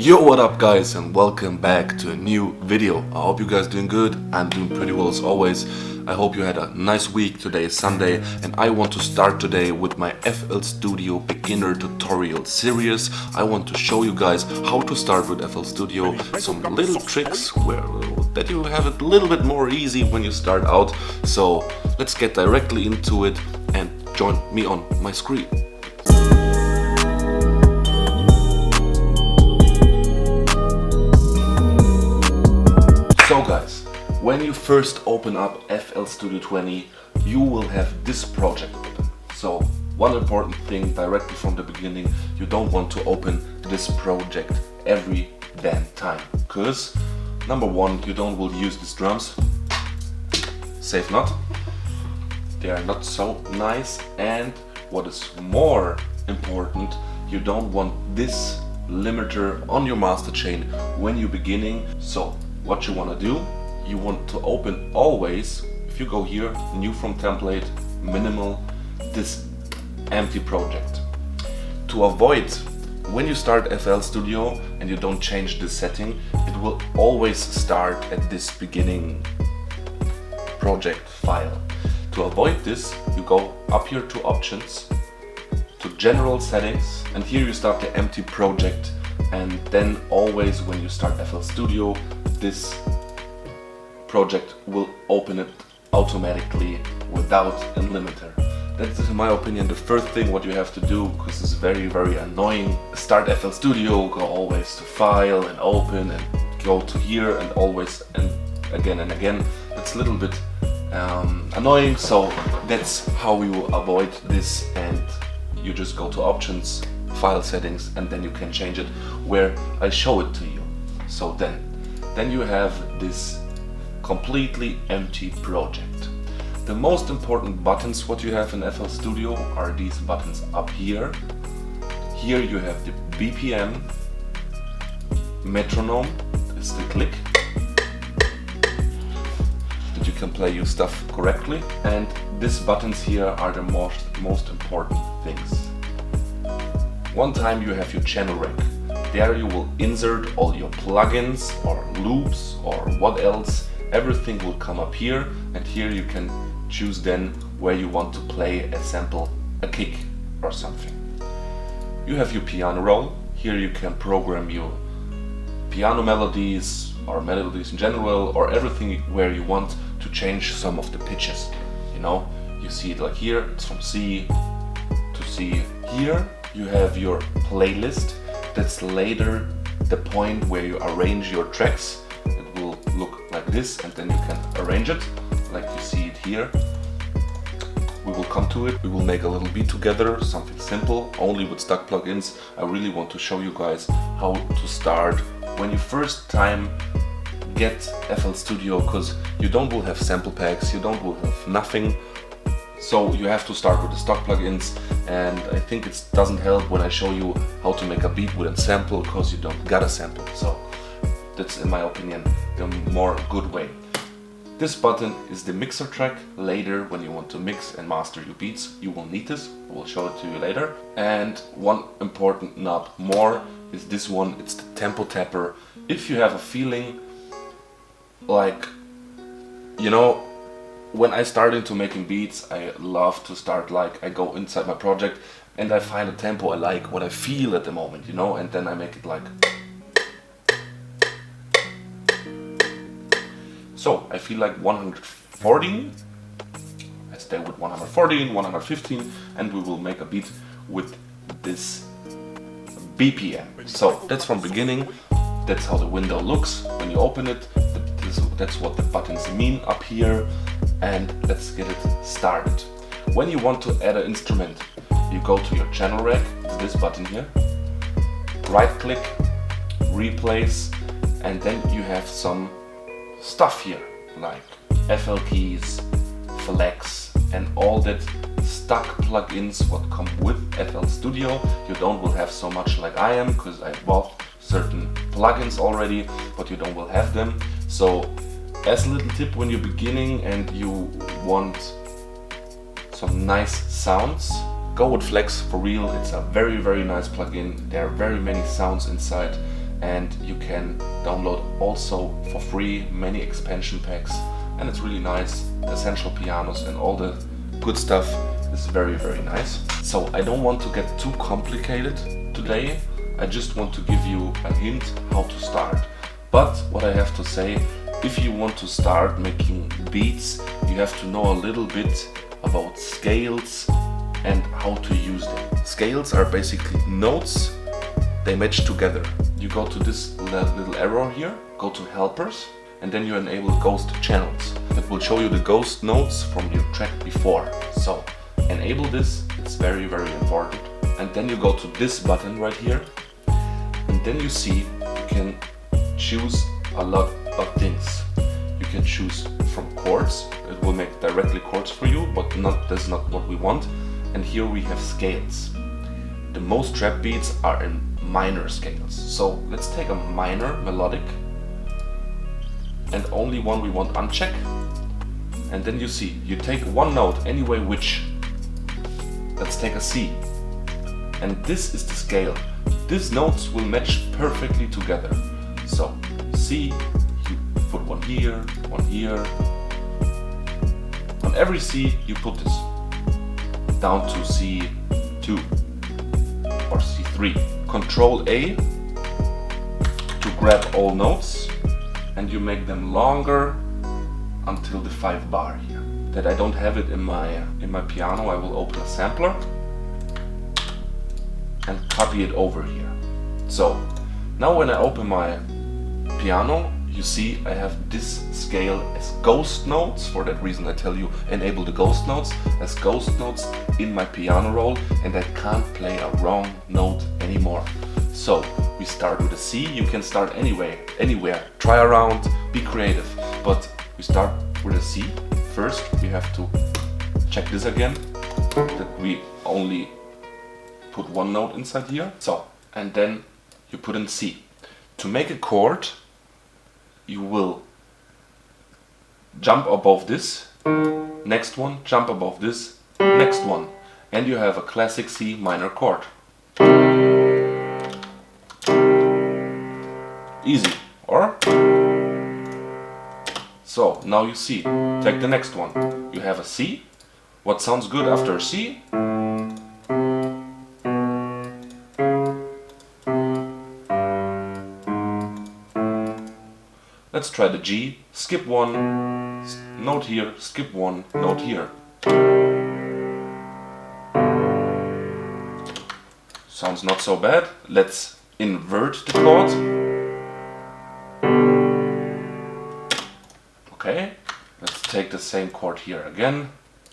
Yo, what up guys, and welcome back to a new video. I hope you guys doing good. I'm doing pretty well as always. I hope you had a nice week. Today is Sunday and I want to start today with my Flstudio beginner tutorial series. I want to show you guys how to start with Flstudio, some little tricks that you have it a little bit more easy when you start out. So let's get directly into it and join me on my screen. So guys, when you first open up FL Studio 20, you will have this project open. So one important thing directly from the beginning, you don't want to open this project every damn time. Because number one, you don't will use these drums. Safe not. They are not so nice. And what is more important, you don't want this limiter on your master chain when you're beginning. So what you want to do, you want to open always, if you go here, new from template, minimal, this empty project. To avoid, when you start FL Studio and you don't change the setting, it will always start at this beginning project file. To avoid this, you go up here to options, to general settings, and here you start the empty project, and then always when you start FL Studio, this project will open it automatically without a limiter. That is in my opinion the first thing what you have to do, because it's very annoying. Start FL Studio, go always to file and open and go to here and always and again. It's a little bit annoying, so that's how we will avoid this, and you just go to options, file settings, and then you can change it where I show it to you. So then you have this completely empty project. The most important buttons what you have in FL Studio are these buttons up here. Here you have the BPM, metronome, is the click, that you can play your stuff correctly, and these buttons here are the most important things. One time you have your channel rack. There you will insert all your plugins or loops or what else. Everything will come up here, and here you can choose then where you want to play a sample, a kick or something. You have your piano roll. Here you can program your piano melodies or melodies in general, or everything where you want to change some of the pitches. You know, you see it like here, it's from C to C. Here you have your playlist. That's later the point where you arrange your tracks. It will look like this, and then you can arrange it like you see it here. We will come to it. We will make a little beat together, something simple, only with stock plugins. I really want to show you guys how to start when you first time get FL Studio, because you don't will have sample packs, you don't will have nothing. So you have to start with the stock plugins, and I think it doesn't help when I show you how to make a beat with a sample, because you don't got a sample. So that's in my opinion the more good way. This button is the mixer track. Later when you want to mix and master your beats, you will need this. I will show it to you later. And one important knob more is this one. It's the tempo tapper. If you have a feeling like, you know, when I start into making beats, I love to start like I go inside my project and I find a tempo I like, what I feel at the moment, you know, and then I make it like. So I feel like 114, I stay with 114, 115, and we will make a beat with this BPM. So that's from beginning, that's how the window looks when you open it. That's what the buttons mean up here, and let's get it started. When you want to add an instrument, you go to your channel rack, it's this button here, right click, replace, and then you have some stuff here like FL keys, flex, and all that stock plugins what come with FL Studio. You don't will have so much like I am, because I bought certain plugins already, but you don't will have them. So as a little tip, when you're beginning and you want some nice sounds, go with Flex. For real, it's a very nice plugin. There are very many sounds inside, and you can download also for free many expansion packs, and it's really nice. The essential pianos and all the good stuff is very, very nice. So I don't want to get too complicated today. I just want to give you a hint how to start. But what I have to say, if you want to start making beats, you have to know a little bit about scales and how to use them. Scales are basically notes, they match together. You go to this little arrow here, go to helpers, and then you enable ghost channels. That will show you the ghost notes from your track before. So enable this, it's very, very important. And then you go to this button right here, and then you see you can choose a lot of things. You can choose from chords, it will make directly chords for you, but that's not what we want. And here we have scales. The most trap beats are in minor scales. So let's take a minor melodic, and only one we want uncheck. And then you see, you take one note anyway, which, let's take a C. And this is the scale. These notes will match perfectly together. So C, you put one here, one here. On every C you put this down to C2 or C3. Control A to grab all notes, and you make them longer until the 5 bar here. That I don't have it in my piano, I will open a sampler and copy it over here. So now when I open my piano, you see I have this scale as ghost notes. For that reason I tell you enable the ghost notes as ghost notes in my piano roll, and I can't play a wrong note anymore. So we start with a C. You can start anywhere, try around, be creative, but we start with a C. First we have to check this again, that we only put one note inside here. So, and then you put in C. To make a chord, you will jump above this, next one, jump above this, next one, and you have a classic C minor chord. Easy, or? So now you see, take the next one. You have a C. What sounds good after a C? Let's try the G, skip one, note here, skip one, note here. Sounds not so bad. Let's invert the chord. Okay, let's take the same chord here again.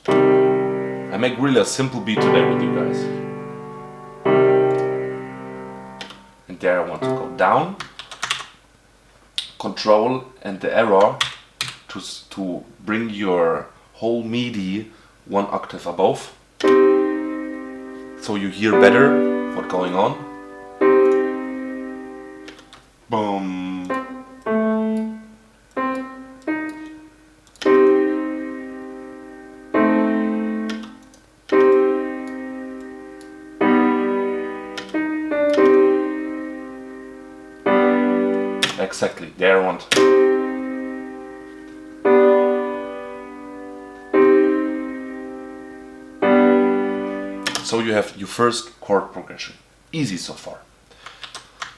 I make really a simple beat today with you guys. And there I want to go down. Control and the arrow to bring your whole MIDI one octave above, so you hear better what's going on. Boom. Exactly, there I want. So you have your first chord progression. Easy so far.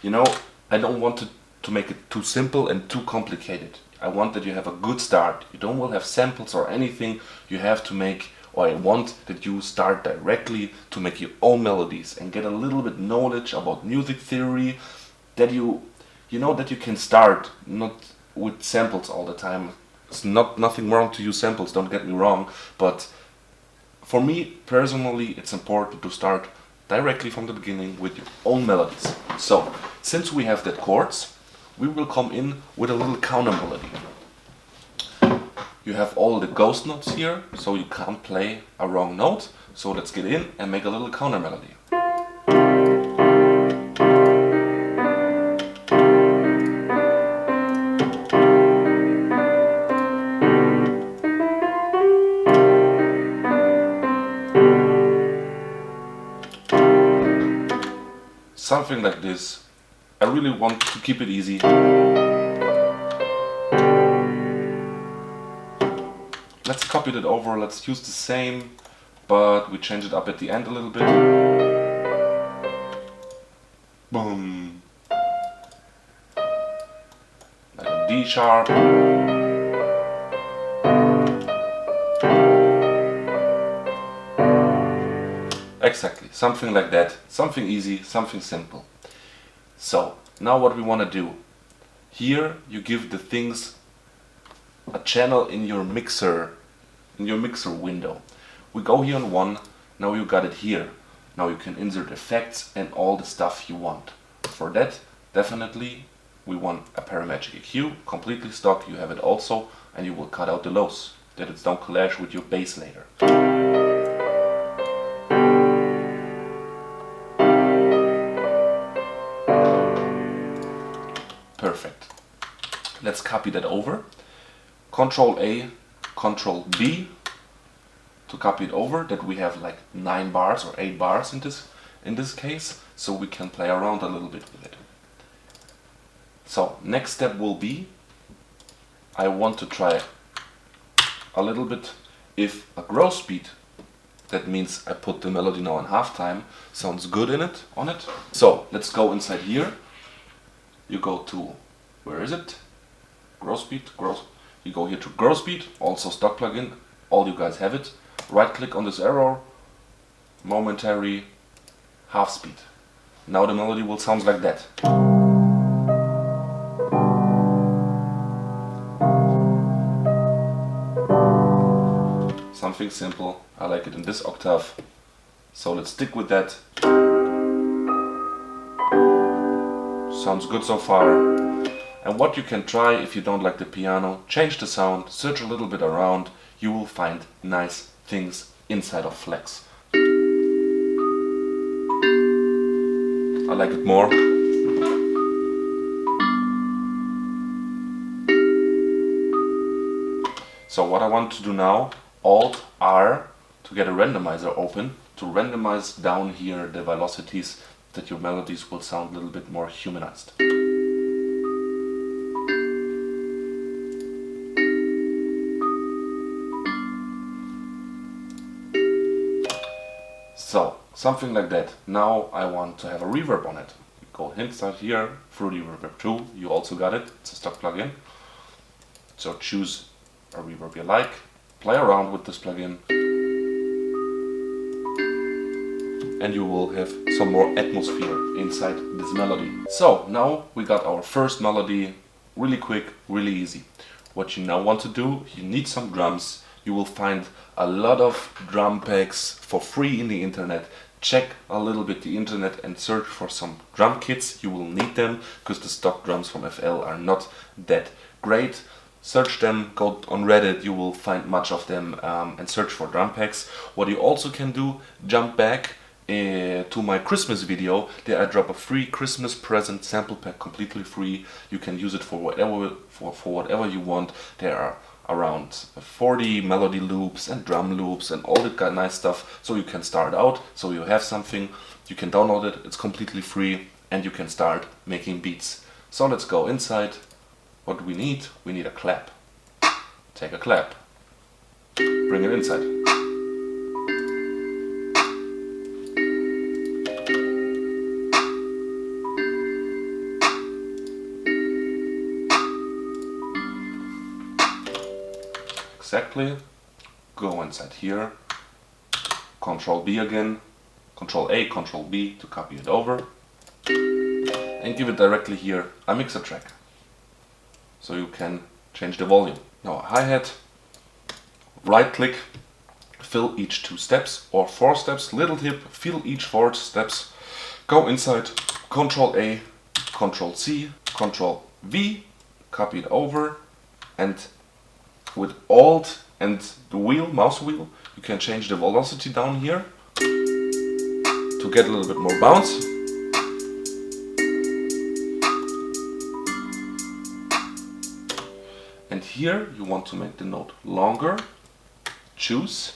You know, I don't want to make it too simple and too complicated. I want that you have a good start. You don't will have samples or anything. You have to make, or I want that you start directly to make your own melodies and get a little bit knowledge about music theory, that you know that you can start not with samples all the time. It's nothing wrong to use samples, don't get me wrong, but for me personally it's important to start directly from the beginning with your own melodies. So since we have that chords, we will come in with a little counter melody. You have all the ghost notes here, so you can't play a wrong note. So let's get in and make a little counter melody. Something like this I really want to keep it easy. Let's copy it over, let's use the same, but we change it up at the end a little bit. Boom. Like a D sharp. Exactly, something like that. Something easy, something simple. So, now what we want to do. Here you give the things a channel in your mixer window. We go here on 1, now you got it here. Now you can insert effects and all the stuff you want. For that, definitely we want a Paramagic EQ, completely stock, you have it also, and you will cut out the lows, that it don't clash with your bass later. Perfect. Let's copy that over. Control A, Control B to copy it over, that we have like 9 bars or 8 bars in this case, so we can play around a little bit with it. So next step will be, I want to try a little bit if a grow speed, that means I put the melody now on halftime, sounds good on it. So let's go inside here. You go to, where is it? Grow speed, you go here to grow speed, also stock plugin, all you guys have it. Right click on this arrow, momentary, half speed. Now the melody will sound like that. Something simple, I like it in this octave, so let's stick with that. Sounds good so far. And what you can try if you don't like the piano, change the sound, search a little bit around, you will find nice things inside of Flex. I like it more. So what I want to do now, Alt R to get a randomizer open, to randomize down here the velocities, that your melodies will sound a little bit more humanized. So, something like that. Now I want to have a reverb on it. You go inside here, Fruity Reverb 2, you also got it, it's a stock plugin. So choose a reverb you like, play around with this plugin, and you will have some more atmosphere inside this melody. So now we got our first melody, really quick, really easy. What you now want to do, you need some drums. You will find a lot of drum packs for free in the internet. Check a little bit the internet and search for some drum kits. You will need them because the stock drums from FL are not that great. Search them, go on Reddit, you will find much of them, and search for drum packs. What you also can do, jump back to my Christmas video. There I drop a free Christmas present sample pack, completely free. You can use it for whatever you want. There are around 40 melody loops and drum loops and all that kind of nice stuff, so you can start out, so you have something, you can download it, it's completely free, and you can start making beats. So let's go inside. What do we need? We need a clap. Take a clap, bring it inside. Exactly. Go inside here. Control B again. Control A, Control B to copy it over. And give it directly here a mixer track. So you can change the volume. Now a hi-hat. Right click. Fill each 2 steps or 4 steps. Little tip. Fill each 4 steps. Go inside. Control A, Control C, Control V. Copy it over. And with Alt and the wheel, mouse wheel, you can change the velocity down here to get a little bit more bounce. And here you want to make the note longer. Choose,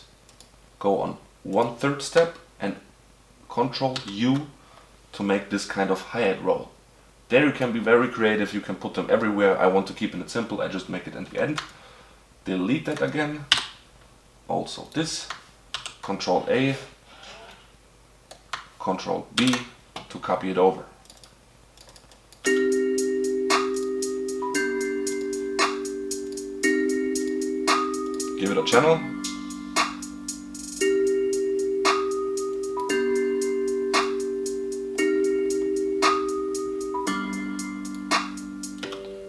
go on 1/3 step and Control U to make this kind of hi-hat roll. There you can be very creative, you can put them everywhere. I want to keep it simple, I just make it at the end. Delete that again. Also this. Control A, Control B to copy it over. Give it a channel.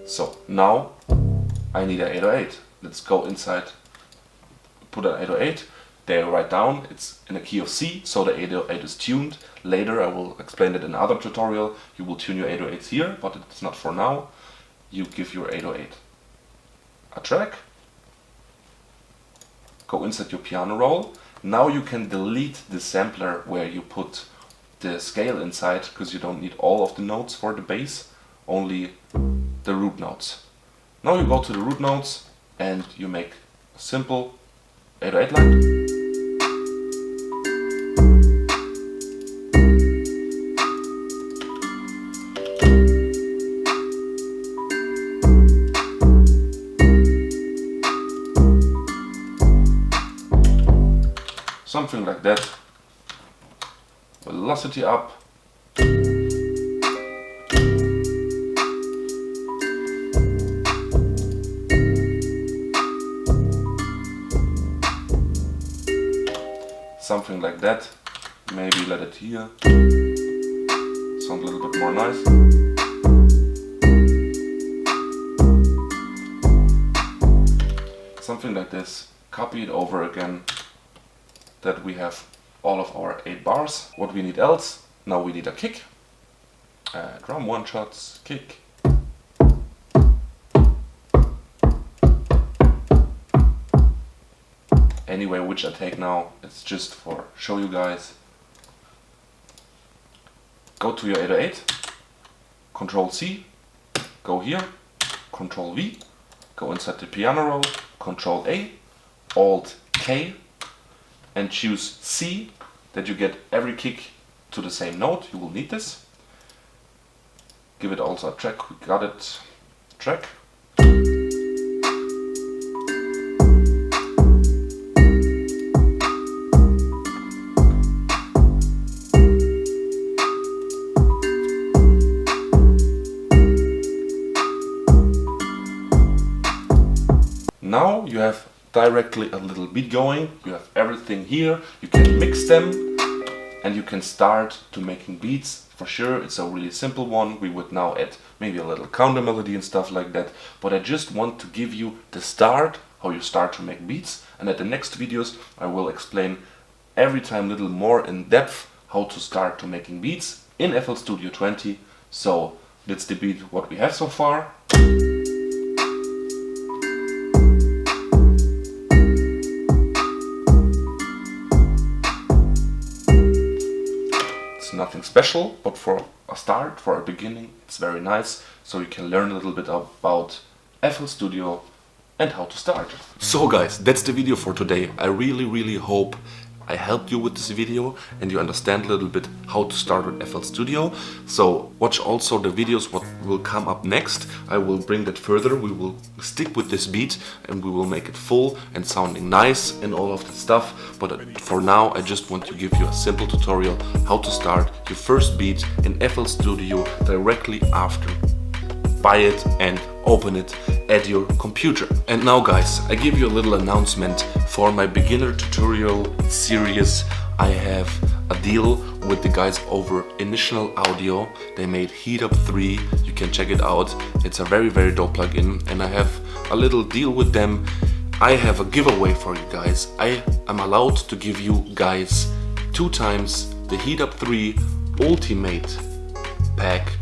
So now I need an 808. Let's go inside, put an 808. There, write down, it's in a key of C, so the 808 is tuned. Later I will explain it in another tutorial. You will tune your 808s here, but it's not for now. You give your 808 a track. Go inside your piano roll. Now you can delete the sampler where you put the scale inside, because you don't need all of the notes for the bass, only the root notes. Now you go to the root notes and you make a simple 808 line. Something like that. Velocity up. Something like that. Maybe let it here. Sound a little bit more nice. Something like this. Copy it over again. That we have all of our 8 bars. What we need else? Now we need a kick. Drum one shots, kick. Anyway, which I take now, it's just for show you guys. Go to your 808, Control C, go here, Control V, go inside the piano roll, Control A, Alt K, and choose C, that you get every kick to the same note. You will need this. Give it also a track. We got it. Track. Now you have directly a little beat going, you have everything here, you can mix them and you can start to making beats. For sure, it's a really simple one. We would now add maybe a little counter melody and stuff like that, but I just want to give you the start, how you start to make beats, and at the next videos I will explain every time a little more in depth how to start to making beats in FL Studio 20. So that's the beat what we have so far. Nothing special, but for a start, for a beginning, it's very nice, so you can learn a little bit about FL Studio and how to start. So guys, that's the video for today. I really hope I helped you with this video and you understand a little bit how to start with FL Studio. So watch also the videos what will come up next. I will bring that further. We will stick with this beat and we will make it full and sounding nice and all of that stuff. But for now I just want to give you a simple tutorial how to start your first beat in FL Studio directly after buy it and open it at your computer. And now guys, I give you a little announcement for my beginner tutorial series. I have a deal with the guys over Initial Audio. They made Heat Up 3, you can check it out. It's a very dope plugin and I have a little deal with them. I have a giveaway for you guys. I am allowed to give you guys 2 times the Heat Up 3 Ultimate pack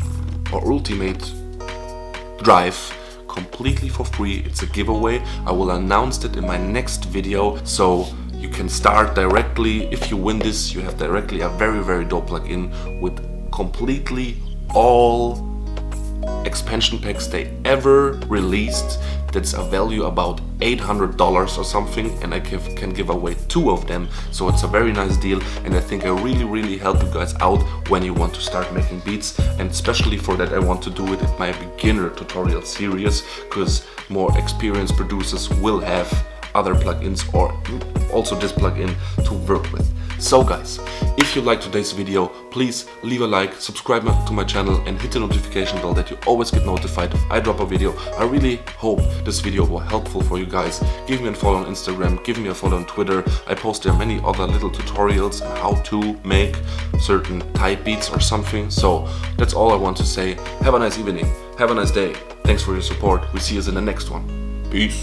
or Ultimate Drive completely for free. It's a giveaway. I will announce it in my next video, so you can start directly. If you win this, you have directly a very dope plugin with completely all expansion packs they ever released. that's a value about $800 or something, and I can give away 2 of them, so it's a very nice deal, and I think I really help you guys out when you want to start making beats. And especially for that I want to do it in my beginner tutorial series, because more experienced producers will have other plugins or also this plugin to work with. So guys, if you liked today's video, please leave a like, subscribe to my channel and hit the notification bell that you always get notified if I drop a video. I really hope this video was helpful for you guys. Give me a follow on Instagram, give me a follow on Twitter. I post there many other little tutorials on how to make certain type beats or something. So that's all I want to say. Have a nice evening, have a nice day. Thanks for your support. We see you in the next one. Peace.